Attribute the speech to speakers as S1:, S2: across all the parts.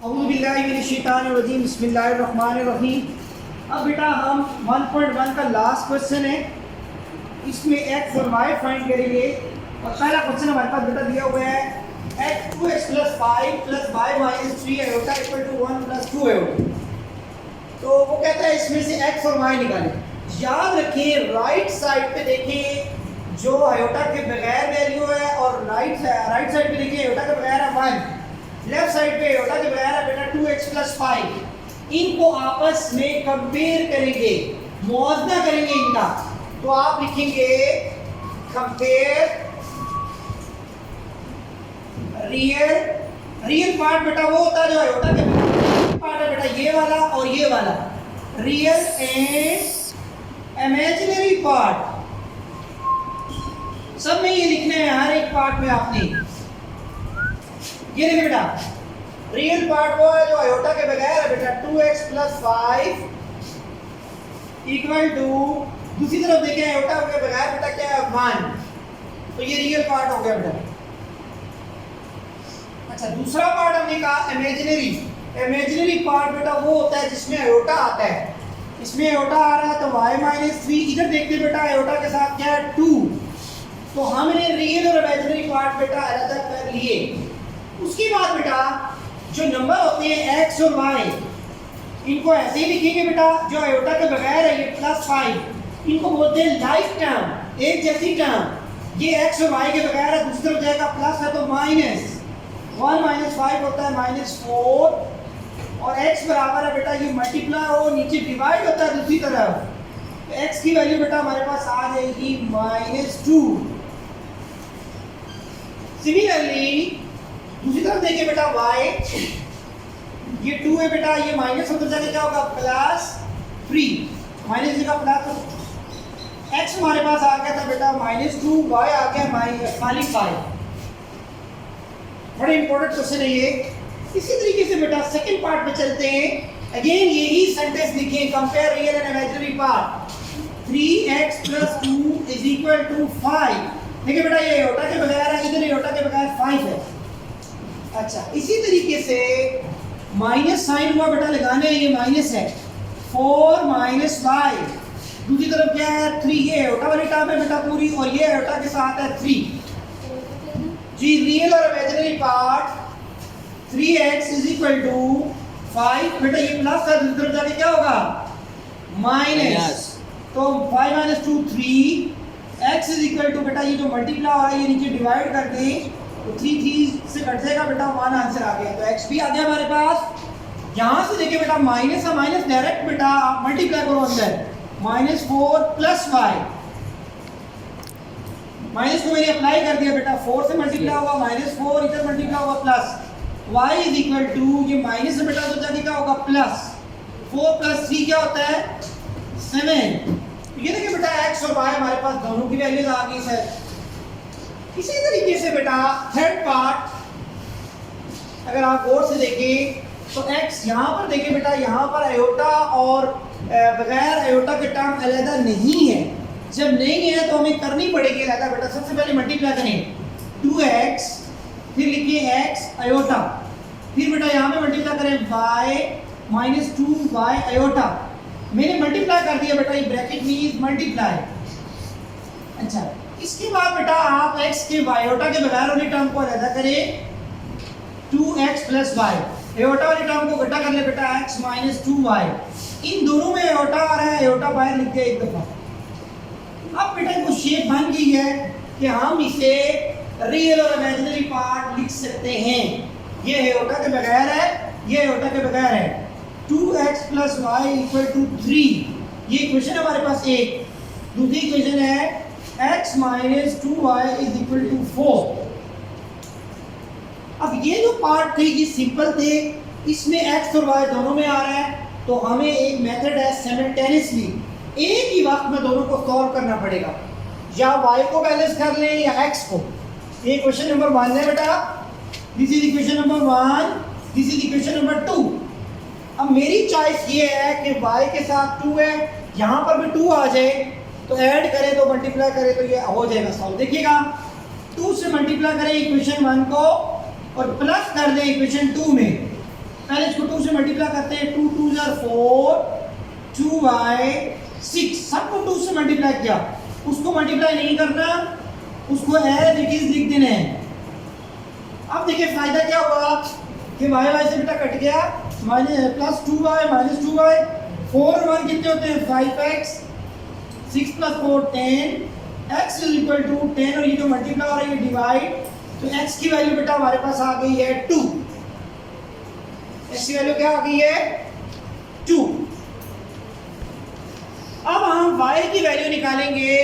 S1: औज़ुबिल्लाहिमिनश्शैतानिर्रजीम बिस्मिल्लाहिर्रहमानिर्रहीम। अब बेटा हम 1.1 का लास्ट क्वेश्चन है, इसमें एक्स और वाई फाइंड करेंगे। और पहला क्वेश्चन हमारे पास बेटा दिया हुआ है x2x + 5 + y - 3 आयोटा = 1 + 2 आयोटा। तो वो कहता है इसमें से x और y निकालें। याद रखें राइट साइड पे देखें जो आयोटा के बगैर वैल्यू है, और राइट साइड पे देखिए आयोटा के बगैर है 1, लेफ्ट साइड पे आयोटा के बगैर है बेटा 2x + 5। इनको आपस में कंपेयर करेंगे, मुआवजा करेंगे इनका। तो आप लिखेंगे कंपेयर रियल पार्ट बेटा वो होता है जो आयोटा के पार्ट है बेटा, ये वाला और ये वाला, रियल एंड इमेजिनरी पार्ट। सब में ये लिखना है हर एक पार्ट में आपने। ये देखिए बेटा रियल पार्ट वो है जो आयोटा के बगैर है बेटा 2x + 5 = दूसरी तरफ देखें आयोटा के बगैर बेटा क्या है 1। तो ये रियल पार्ट हो गया बेटा। अच्छा दूसरा पार्ट हमने कहा इमेजिनरी पार्ट बेटा वो होता है जिसमें आयोटा आता है। इसमें आयोटा आ रहा है तो y - 3। इधर देखते बेटा आयोटा के साथ क्या है 2। तो हमने रियल और इमेजिनरी पार्ट बेटा अलग कर लिए। उसके बाद बेटा जो नंबर होते हैं x और y इनको ऐसे ही लिखेंगे बेटा, जो आयोटा के बगैर है ये +5, इनको बोलते हैं लाइक टर्म, एक जैसी टर्म। ये x और y के बगैर है, दूसरी तरफ जाएगा प्लस है तो -1 - 5 होता है -4, और x बराबर है बेटा ये मल्टीप्लाई हो नीचे डिवाइड होता है दूसरी तरफ। तो x की वैल्यू बेटा हमारे पास आ जाएगी -2। सिमिलरली दूसरी तरफ देखिए बेटा y, ये 2 है बेटा, ये माइनस उधर जाके क्या होगा +3, माइनस का प्लस। x हमारे पास आ गया था बेटा -2, y आ गया खाली 5। बड़ा इंपॉर्टेंट क्वेश्चन है ये। इसी तरीके से बेटा सेकंड पार्ट पे चलते हैं। अगेन यही सेंटेंस लिखें, compare real and imaginary part. 3x + 2 = 5। देखिए बेटा ये आयोटा के बगैर है, इधर आयोटा के बगैर 5 है। अच्छा इसी तरीके से माइनस साइन हुआ बेटा लगाने, ये माइनस है 4 - y। दूसरी तरफ क्या है 3, ये आयोटा वाली टर्म है बेटा पूरी, और ये आयोटा के साथ है 3। जी रियल और इमेजिनरी पार्ट 3x = 5 बेटा, ये प्लस है, दूसरी तरफ जाके क्या होगा माइनस। तो 5 - 2 3, x = बेटा ये जो मल्टीप्लाई हो रहा है ये नीचे डिवाइड कर दें तो 3 से कट जाएगा बेटा, 1 आंसर आ गया। तो x भी आ गया हमारे पास। यहाँ से देखिए बेटा माइनस है, माइनस डायरेक्ट बेटा मल्टीप्लाई करो अंदर, -4 + y। माइनस को मैंने अप्लाई कर दिया बेटा, 4 से मल्टीप्लाई हुआ -4, इधर मल्टीप्लाई हुआ प्लस, y = ये माइनस है बेटा तो जाके क्या होगा +4 + 3 क्या होता है 7। ये देखिए बेटा x और y हमारे पास दोनों की वैल्यूज आ गई सर। इसी तरीके से बेटा थर्ड पार्ट अगर आप गौर से देखें तो x यहाँ पर देखिए बेटा, यहाँ पर आयोटा और बगैर आयोटा के टर्म अलग नहीं है। जब नहीं है तो हमें करनी पड़ेगी अलग बेटा। सबसे पहले मल्टीप्लाई करें 2x, फिर लिखिए x आयोटा, फिर बेटा यहाँ पे मल्टीप्लाई करें y - 2y आयोटा। मैंने मल्टीप्लाई कर दिया बेटा, ये ब्रैकेट मींस मल्टीप्लाई। अच्छा इसके बाद बेटा आप x के आयोटा के बगैर वाली टर्म को अलग करें 2x + y, आयोटा वाली टर्म को इकट्ठा कर ले बेटा x - 2y। इन दोनों में आयोटा आ रहा है, आयोटा बाहर लिख दिया एक दफा। अब बेटा को शेप बन गई है कि हम इसे रियल और इमेजिनरी पार्ट लिख सकते हैं। ये आयोटा के बगैर है, ये आयोटा के बगैर है। 2x + y = 3, ये इक्वेशन हमारे पास एक। दूसरी इक्वेशन है x - 2y = 4। अब ये जो पार्ट थे ये सिंपल थे, इसमें x और y दोनों में आ रहा है। तो हमें एक मेथड है साइमल्टेनियसली एक ही वक्त में दोनों को सॉल्व करना पड़ेगा, या y को बैलेंस कर लें या x को। ये क्वेश्चन नंबर 1 है बेटा, this is equation number 1, this is equation number 2। अब मेरी चॉइस ये है कि y के साथ 2 है, यहाँ पर भी 2 आ जाए तो ऐड करें तो मल्टीप्लाई करें तो ये हो जाएगा सॉल्व। देखिएगा 2 से मल्टीप्लाई करें इक्वेशन 1 को और प्लस कर दें इक्वेशन 2 में, पहले इसको 2 से मल्टीप्लाई करते हैं, 2 2 जार 4, 2y 6, सबको 2 से मल्टीप्लाई किया, उसको मल्टीप्लाई नहीं करना, उसको एज इट इज लिख देना है। अब देखिए फायदा क्या हुआ कि y से बेटा कट गया, प्लस 2y माइनस 2y, 4 और 1 कितने होते हैं 5x, 6 plus 4 10, x is equal to 10 और ये जो मल्टीप्लाई हो रहा है ये डिवाइड, तो x की वैल्यू बेटा हमारे पास आ गई है 2, x की वैल्यू क्या आ गई है 2। अब हम y की वैल्यू निकालेंगे,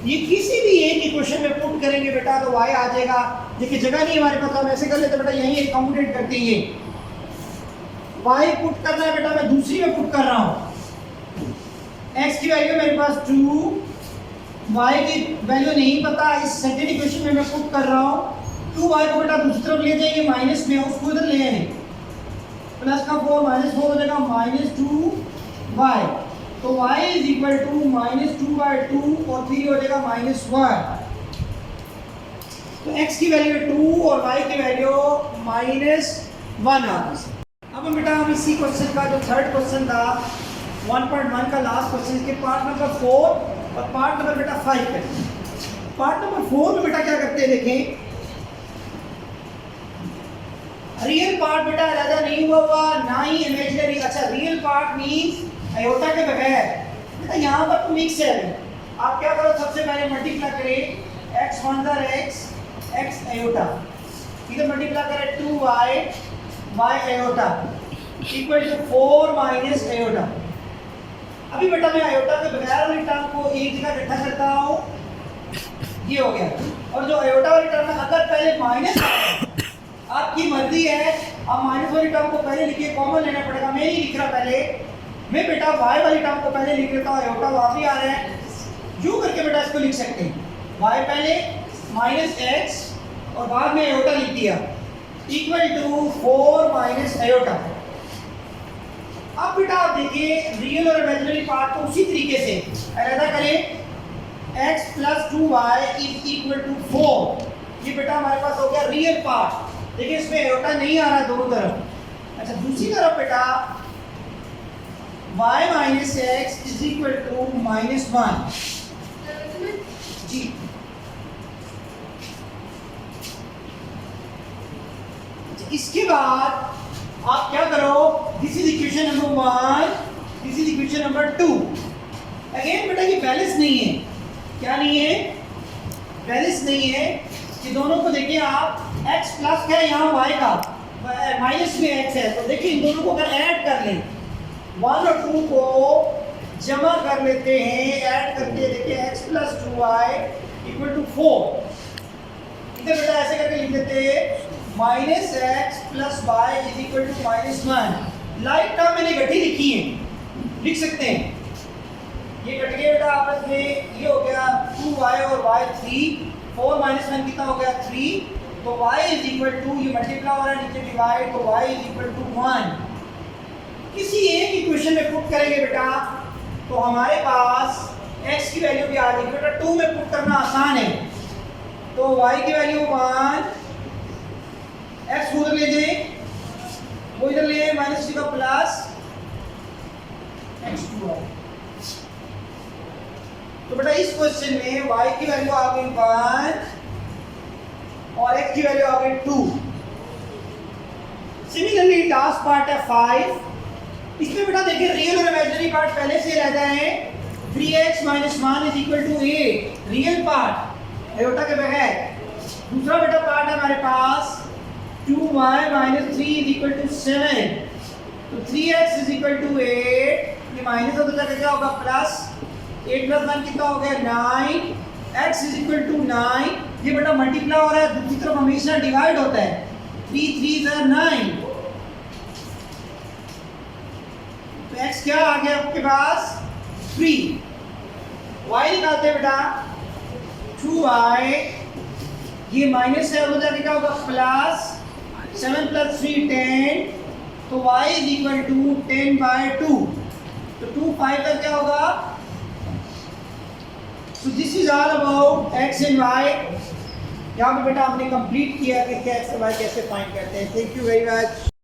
S1: ये किसी भी एक इक्वेशन में पुट करेंगे बेटा तो y आ जाएगा। देखिए जगह नहीं हमारे पास, हम ऐसे कर लेते बेटा, यहीं एक कम्यूटेट करते हैं, y पुट करना है बेटा, मैं दूसरी में पुट कर रहा हूं, x की वैल्यू मेरे पास 2, y की वैल्यू नहीं पता, इस सेकंड इक्वेशन में मैं पुट कर रहा हूं, 2y को बेटा दूसरी तरफ ले जाएंगे माइनस में, उसको इधर ले आएंगे, प्लस का 4 माइनस 4 हो जाएगा माइनस 2y, तो y is equal to minus 2/2 और 3 हो जाएगा माइनस 1। तो x की वैल्यू 2 और y की वैल्यू माइनस 1 आ गई। अब बेटा हम इसी क्वेश्चन का जो थर्ड क्वेश्चन था 1.1 का लास्ट क्वेश्चन के पार्ट नंबर 4 और पार्ट नंबर बेटा 5 करें। पार्ट नंबर 4 में बेटा क्या करते हैं देखें, रियल पार्ट बेटा अलग नहीं हुआ ना ही इमेजिनरी। अच्छा रियल पार्ट मींस आयोटा के बगैर बेटा, यहाँ पर तो मिक्स है। आप क्या करो, सबसे पहले मल्टीप्लाई करें x one x, x iota, इधर मल्टीप्लाई करें 2y, y iota equal to 4 minus iota. अभी बेटा मैं आयोटा के बगैर वाली टर्म को एक जगह इकट्ठा करता हूँ, ये हो गया। और जो आयोटा वाली टर्म है अगर पहले माइनस, आपकी मर्जी है, आप माइनस वाली टर्म को पहले लिखिए, कॉमन लेना पड़ेगा, मैं नहीं लिख रहा पहले, मैं बेटा y वाली टर्म को पहले लिख लेता हूँ, आयोटा वहाँ भी आ रहा है, यूँ करके बेटा इसको लिख सकते हैं, y पहले माइनस x और बाद में आयोटा लिख दिया इक्वल टू 4 माइनस आयोटा। अब बेटा आप देखिए रियल और इमेजिनरी पार्ट को उसी तरीके से अलग करें, x plus 2y is equal to 4, ये बेटा हमारे पास हो गया रियल पार्ट। देखिए इसमें आयोटा नहीं आ रहा दोनों तरफ। अच्छा दूसरी तरफ बेटा y minus x is equal to minus 1 जी। इसके बाद आप क्या करो, this is equation number 1, this is equation number 2। Again बेटा ये बैलेंस नहीं है, क्या नहीं है, बैलेंस नहीं है। कि दोनों को देखिए आप, x प्लस क्या है यहाँ y का, माइनस में x है, तो देखिए इन दोनों को अगर ऐड कर लें 1 और 2 को जमा कर लेते हैं, ऐड करके देखिए x plus 2y equal to 4। इधर बेटा ऐसे करके लिख देते हैं minus x plus y is equal to minus 1। Like term मैंने इकट्ठी लिखी है, लिख सकते हैं, ये कट गए बेटा आपस में, ये हो गया 2y और y 3, 4 माइनस 1 कितना हो गया 3, तो y इज इक्वल टू, ये मल्टीप्लाई हो रहा है नीचे डिवाइड, तो y इज इक्वल टू 1। किसी एक इक्वेशन में पुट करेंगे बेटा तो हमारे पास x की वैल्यू भी आ जाएगी बेटा, 2 में पुट करना आसान है, तो y की वैल्यू 1, x उधर ले जाए, वो इधर ले माइनस 3 का प्लस x2y। तो बेटा इस क्वेश्चन में y की वैल्यू आ गई 1 और x की वैल्यू आ गई 2। सिमिलरली लास्ट पार्ट है 5, इसमें बेटा देखिए रियल और इमेजिनरी पार्ट पहले से रहता है, 3x minus 1 is equal to 8, real part iota के बगैर। दूसरा बेटा पार्ट है हमारे पास 2y minus 3 is equal to 7, तो 3x इज इक्वल टू 8, ये माइनस होता जाकर क्या होगा प्लस, 8 प्लस 1 कितना हो गया 9, x इज इक्वल टू 9, ये बेटा मल्टीप्लाई हो रहा है, दूसरी तरफ हमेशा डिवाइड होता है, 3 3 is 9, तो x क्या आ गया आपके पास 3, y निकालते हैं बेटा 2y, ये माइनस है हो जाएगा क्या होगा प्लस 7 प्लस 3 10, तो y इज इक्वल टू 10/2, तो 2 5 का क्या होगा। So this is all about x and y। यहाँ पे बेटा हमने कंप्लीट किया कि क्या x और y कैसे फाइंड करते हैं। Thank you very much.